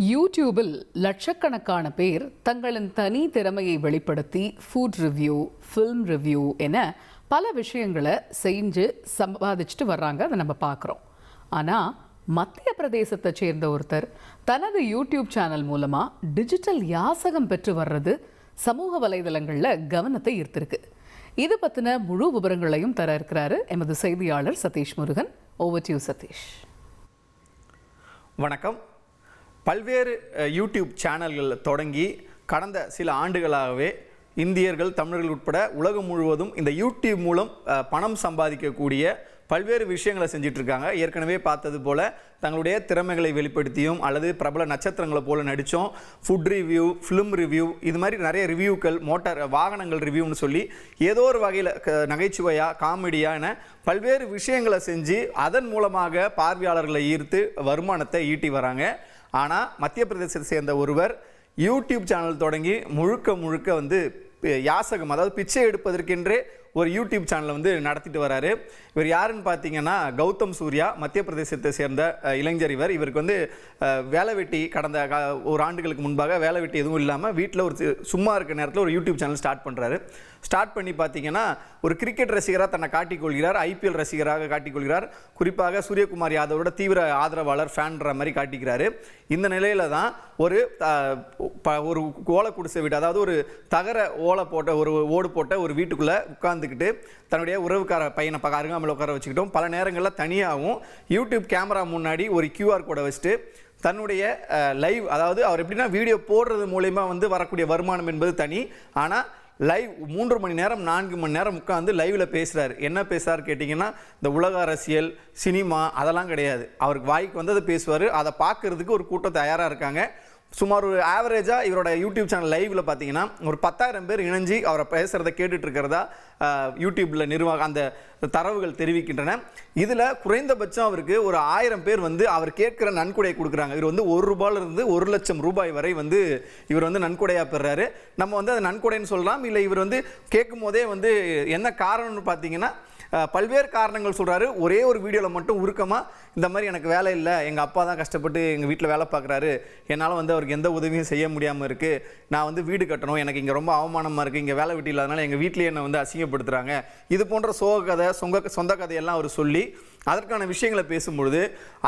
யூடியூபில் லட்சக்கணக்கான பேர் தங்களின் தனி திறமையை வெளிப்படுத்தி ஃபுட் ரிவ்யூ, ஃபில்ம் ரிவ்யூ என பல விஷயங்களை செஞ்சு சம்பாதிச்சுட்டு வர்றாங்க. அதை நம்ம பார்க்குறோம். ஆனால் மத்திய பிரதேசத்தை சேர்ந்த ஒருத்தர் தனது யூடியூப் சேனல் மூலமாக டிஜிட்டல் யாசகம் பெற்று வர்றது சமூக வலைதளங்களில் கவனத்தை ஈர்த்திருக்கு. இது பற்றின முழு விவரங்களையும் தர இருக்கிறாரு எமது செய்தியாளர் Satish Murugan. Over to you Satish. வணக்கம். பல்வேறு யூடியூப் சேனல்கள் தொடங்கி கடந்த சில ஆண்டுகளாகவே இந்தியர்கள், தமிழர்கள் உட்பட உலகம் முழுவதும் இந்த யூடியூப் மூலம் பணம் சம்பாதிக்கக்கூடிய பல்வேறு விஷயங்களை செஞ்சிட்ருக்காங்க. ஏற்கனவே பார்த்தது போல் தங்களுடைய திறமைகளை வெளிப்படுத்தியும் அல்லது பிரபல நட்சத்திரங்களை போல் நடித்தோம், ஃபுட் ரிவ்யூ, ஃபிலிம் ரிவ்யூ, இது மாதிரி நிறைய ரிவ்யூக்கள், மோட்டார் வாகனங்கள் ரிவ்யூன்னு சொல்லி ஏதோ ஒரு வகையில் நகைச்சுவையாக, காமெடியாக என பல்வேறு விஷயங்களை செஞ்சு அதன் மூலமாக பார்வையாளர்களை ஈர்த்து வருமானத்தை ஈட்டி வராங்க. ஆனால் மத்திய பிரதேசத்தை சேர்ந்த ஒருவர் யூடியூப் சேனல் தொடங்கி முழுக்க யாசகம், அதாவது பிச்சை எடுப்பதற்கென்றே ஒரு யூடியூப் சேனலை நடத்திட்டு வராரு. இவர் யாருன்னு பார்த்தீங்கன்னா கௌதம் சூர்யா, மத்திய பிரதேசத்தை சேர்ந்த இளைஞர். இவருக்கு வேலை வெட்டி கடந்த ஒரு ஆண்டுகளுக்கு முன்பாக வேலை வெட்டி எதுவும் இல்லாமல் வீட்டில் ஒரு சும்மா இருக்க நேரத்தில் ஒரு யூடியூப் சேனல் ஸ்டார்ட் பண்ணுறாரு. ஸ்டார்ட் பண்ணி பார்த்தீங்கன்னா ஒரு கிரிக்கெட் ரசிகராக தன்னை காட்டிக்கொள்கிறார், ஐபிஎல் ரசிகராக காட்டிக்கொள்கிறார். குறிப்பாக சூரியகுமார் யாதவோட தீவிர ஆதரவாளர், ஃபேன்ற மாதிரி காட்டிக்கிறாரு. இந்த நிலையில தான் ஒரு ஓலை குடிசை வீடு, அதாவது ஒரு தகர ஓலை போட்ட ஒரு ஓடு போட்ட ஒரு வீட்டுக்குள்ளே உட்கார்ந்துக்கிட்டு தன்னுடைய உறவுக்கார பையனை அருகாமையில் உட்கார வச்சுக்கிட்டோம். பல நேரங்களில் தனியாகவும் யூடியூப் கேமரா முன்னாடி ஒரு QR கோடை வச்சுட்டு தன்னுடைய லைவ், அதாவது அவர் எப்படின்னா வீடியோ போடுறது மூலயமா வரக்கூடிய வருமானம் என்பது தனி. ஆனால் லைவ் 3 மணி நேரம் 4 மணி நேரம் உட்காந்து லைவில் பேசுகிறார். என்ன பேசுகிறார் கேட்டிங்கன்னா, இந்த உலக அரசியல், சினிமா அதெல்லாம் கிடையாது. அவருக்கு வாய்க்கு வந்ததை பேசுவார். அதை பார்க்கறதுக்கு ஒரு கூட்டம் தயாராக இருக்காங்க. சுமார் ஒரு ஆவரேஜாக இவரோட யூடியூப் சேனல் லைவில் பார்த்தீங்கன்னா ஒரு 10,000 பேர் இணைஞ்சி அவரை பேசுகிறத கேட்டுட்டு இருக்கிறதா யூடியூப்பில் நிர்வாகம் அந்த தரவுகள் தெரிவிக்கின்றன. இதில் குறைந்தபட்சம் அவருக்கு ஒரு 1000 பேர் அவர் கேட்குற நன்கொடையை கொடுக்குறாங்க. இவர் ₹1 1 லட்சம் ரூபாய் வரை இவர் நன்கொடையாக பெறுறாரு. நம்ம அது நன்கொடைன்னு சொல்லலாம், இல்லை இவர் கேட்கும் போதே என்ன காரணம்னு பார்த்தீங்கன்னா பல்வேறு காரணங்கள் சொல்கிறாரு. ஒரே ஒரு வீடியோவில் மட்டும் உருக்கமாக இந்த மாதிரி எனக்கு வேலை இல்லை, எங்கள் அப்பா தான் கஷ்டப்பட்டு எங்கள் வீட்டில் வேலை பார்க்குறாரு, என்னால் அவருக்கு எந்த உதவியும் செய்ய முடியாமல் இருக்குது, நான் வீடு கட்டணும், எனக்கு இங்கே ரொம்ப அவமானமாக இருக்குது, இங்கே வேலை வெட்டி இல்லாதனால எங்கள் வீட்டிலேயே என்னை அசிங்கப்படுத்துகிறாங்க, இது போன்ற சோக கதை, சொந்த கதையெல்லாம் அவர் சொல்லி அதற்கான விஷயங்களை பேசும்பொழுது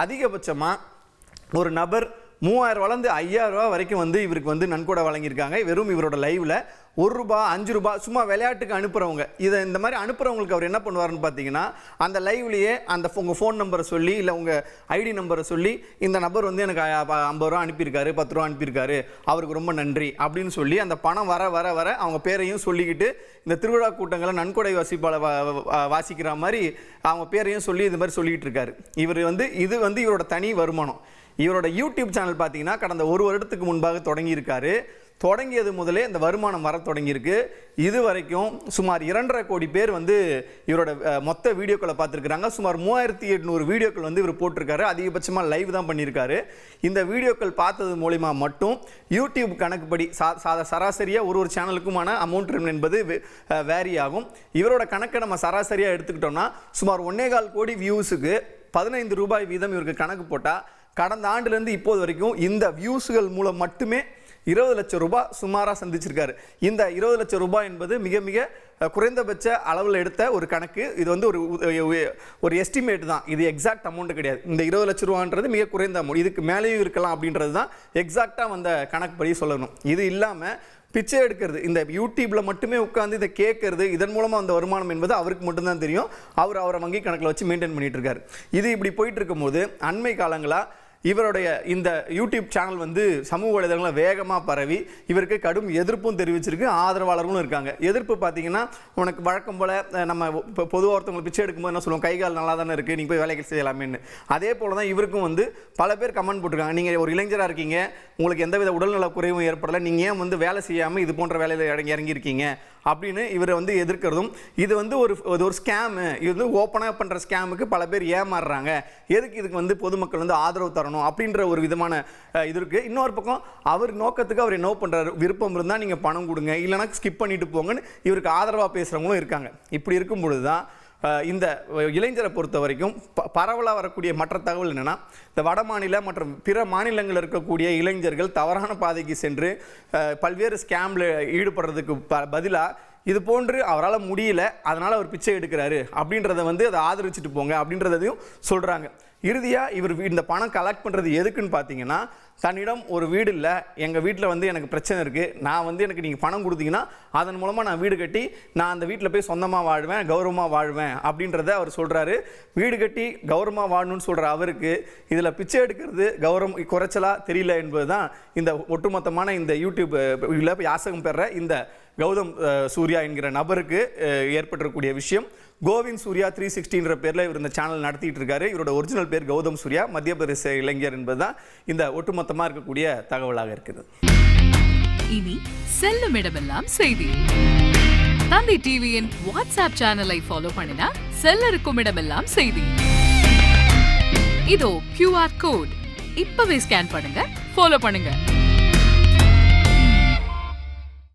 அதிகபட்சமாக ஒரு நபர் 3000 வளர்ந்து 5000 ரூபா வரைக்கும் இவருக்கு நன்கொடை வழங்கியிருக்காங்க. வெறும் இவரோட லைவில் ₹1, ₹5 சும்மா விளையாட்டுக்கு அனுப்புகிறவங்க. இந்த மாதிரி அனுப்புகிறவங்களுக்கு அவர் என்ன பண்ணுவார்னு பார்த்தீங்கன்னா, அந்த லைவ்லேயே உங்கள் ஃபோன் நம்பரை சொல்லி, இல்லை உங்கள் ஐடி நம்பரை சொல்லி, இந்த நபர் எனக்கு 50 ரூபா அனுப்பியிருக்காரு, 10 ரூபா அனுப்பியிருக்காரு, அவருக்கு ரொம்ப நன்றி அப்படின்னு சொல்லி அந்த பணம் வர வர வர அவங்க பேரையும் சொல்லிக்கிட்டு இந்த திருவிழா கூட்டங்களை நன்கொடை வாசிக்கிற மாதிரி அவங்க பேரையும் சொல்லி இது மாதிரி சொல்லிக்கிட்டு இருக்காரு. இவர் இது இவரோட தனி வருமானம். இவரோட யூடியூப் சேனல் பார்த்தீங்கன்னா கடந்த 1 வருடத்துக்கு முன்பாக தொடங்கியிருக்காரு. தொடங்கியது முதலே இந்த வருமானம் வர தொடங்கியிருக்கு. இது வரைக்கும் சுமார் 2.5 கோடி பேர் இவரோட மொத்த வீடியோக்களை பார்த்துருக்குறாங்க. சுமார் 3800 வீடியோக்கள் இவர் போட்டிருக்காரு. அதிகபட்சமாக லைவ் தான் பண்ணியிருக்காரு. இந்த வீடியோக்கள் பார்த்தது மூலிமா மட்டும் யூடியூப் கணக்குப்படி சராசரியாக ஒரு சேனலுக்குமான அமௌண்ட் என்பது வேரி ஆகும். இவரோட கணக்கை நம்ம சராசரியாக எடுத்துக்கிட்டோம்னா சுமார் 1.25 கோடி வியூஸுக்கு ₹15 வீதம் இவருக்கு கணக்கு போட்டால் கடந்த ஆண்டுலேருந்து இப்போது வரைக்கும் இந்த வியூஸுகள் மூலம் மட்டுமே ₹20 லட்சம் சுமாராக சந்திச்சிருக்காரு. இந்த ₹20 லட்சம் என்பது மிக மிக குறைந்தபட்ச அளவில் எடுத்த ஒரு கணக்கு. இது ஒரு எஸ்டிமேட் தான், இது எக்ஸாக்ட் அமௌண்ட் கிடையாது. இந்த ₹20 லட்சம் மிக குறைந்த அமௌண்ட், இதுக்கு மேலேயும் இருக்கலாம் அப்படின்றது தான் எக்ஸாக்டாக வந்த கணக்குப்படி சொல்லணும். இது இல்லாமல் பிச்சை எடுக்கிறது, இந்த யூடியூப்பில் மட்டுமே உட்காந்து இதை கேட்கறது, இதன் மூலமாக அந்த வருமானம் என்பது அவருக்கு மட்டும்தான் தெரியும். அவரை வங்கி கணக்கில் வச்சு மெயின்டைன் பண்ணிட்டு இருக்காரு. இது இப்படி போயிட்டு இருக்கும்போது அண்மை காலங்களாக இவருடைய இந்த யூடியூப் சேனல் சமூக வலைதளங்களில் வேகமாக பரவி இவருக்கு கடும் எதிர்ப்பும் தெரிவிச்சிருக்கு, ஆதரவாளர்களும் இருக்காங்க. எதிர்ப்பு பார்த்தீங்கன்னா, உனக்கு வழக்கம் போல் நம்ம இப்போ பொதுவாக ஒருத்தவங்களை பிச்சை எடுக்கும்போது என்ன சொல்லுவோம், கைகால் நல்லா தானே இருக்குது, நீங்கள் போய் வேலைகள் செய்யலாமேன்னு. அதே போல் தான் இவருக்கும் பல பேர் கமெண்ட் போட்டிருக்காங்க, நீங்கள் ஒரு இளைஞராக இருக்கீங்க, உங்களுக்கு எந்தவித உடல்நல குறைவும் ஏற்படலை, நீங்கள் ஏன் வேலை செய்யாமல் இது போன்ற வேலையில் இறங்கியிருக்கீங்க அப்படின்னு இவர் எதிர்க்கிறதும், இது ஒரு ஸ்கேமு, இது ஓப்பனாக பண்ணுற ஸ்கேமுக்கு பல பேர் ஏமாறுறாங்க, எதுக்கு இதுக்கு பொதுமக்கள் ஆதரவு தரணும் அப்படின்ற ஒரு விதமான இது இருக்குது. இன்னொரு பக்கம் அவர் நோக்கத்துக்கு அவர் என்ன பண்ணுறாரு, விருப்பம் இருந்தால் நீங்கள் பணம் கொடுங்க, இல்லைனா ஸ்கிப் பண்ணிட்டு போங்கன்னு இவருக்கு ஆதரவாக பேசுகிறவங்களும் இருக்காங்க. இப்படி இருக்கும் பொழுது தான் இந்த இளைஞரை பொறுத்த வரைக்கும் பரவலாக வரக்கூடிய மற்ற தகவல் என்னென்னா, இந்த வட மாநில மற்றும் பிற மாநிலங்களில் இருக்கக்கூடிய இளைஞர்கள் தவறான பாதைக்கு சென்று பல்வேறு ஸ்கேமில் ஈடுபடுறதுக்கு பதிலாக இது போன்று அவரால் முடியல, அதனால் அவர் பிச்சை எடுக்கிறாரு அப்படின்றத வந்து அதை ஆதரிச்சுட்டு போங்க அப்படின்றதையும் சொல்கிறாங்க. இறுதியாக இவர் இந்த பணம் கலெக்ட் பண்ணுறது எதுக்குன்னு பார்த்தீங்கன்னா, தன்னிடம் ஒரு வீடு இல்லை, எங்கள் வீட்டில் வந்து எனக்கு பிரச்சனை இருக்குது, நான் வந்து எனக்கு நீங்கள் பணம் கொடுத்தீங்கன்னா அதன் மூலமாக நான் வீடு கட்டி நான் அந்த வீட்டில் போய் சொந்தமாக வாழ்வேன், கௌரவமாக வாழ்வேன் அப்படின்றத அவர் சொல்கிறாரு. வீடு கட்டி கௌரவமாக வாழணும்னு சொல்கிற அவருக்கு இதில் பிச்சை எடுக்கிறது கௌரவம் குறைச்சலாக தெரியல என்பது தான் இந்த ஒட்டுமொத்தமான இந்த யூடியூப் யாசகம் பெற இந்த கௌதம் சூர்யா என்கிற நபருக்கு ஏற்பட்டிருக்கக்கூடிய விஷயம். கோவிந்த் சூர்யா 360 பேரில் இவர் இந்த சேனல் நடத்திட்டு இருக்காரு. இவரோட ஒரிஜினல் பேர் கௌதம் சூர்யா, மத்திய பிரதேச இளைஞர் என்பதுதான் இந்த ஒட்டுமொத்தமாக இருக்கக்கூடிய தகவலாக இருக்குது. இனி செல்லும் இடமெல்லாம் செய்தி. தந்தி டிவியின் வாட்ஸ்அப் சேனலை ஃபாலோ பண்ணினா செல்ல இருக்கும் இடமெல்லாம் செய்தி. இதோ QR கோட் இப்பவே ஸ்கேன் பண்ணுங்க, ஃபாலோ பண்ணுங்க.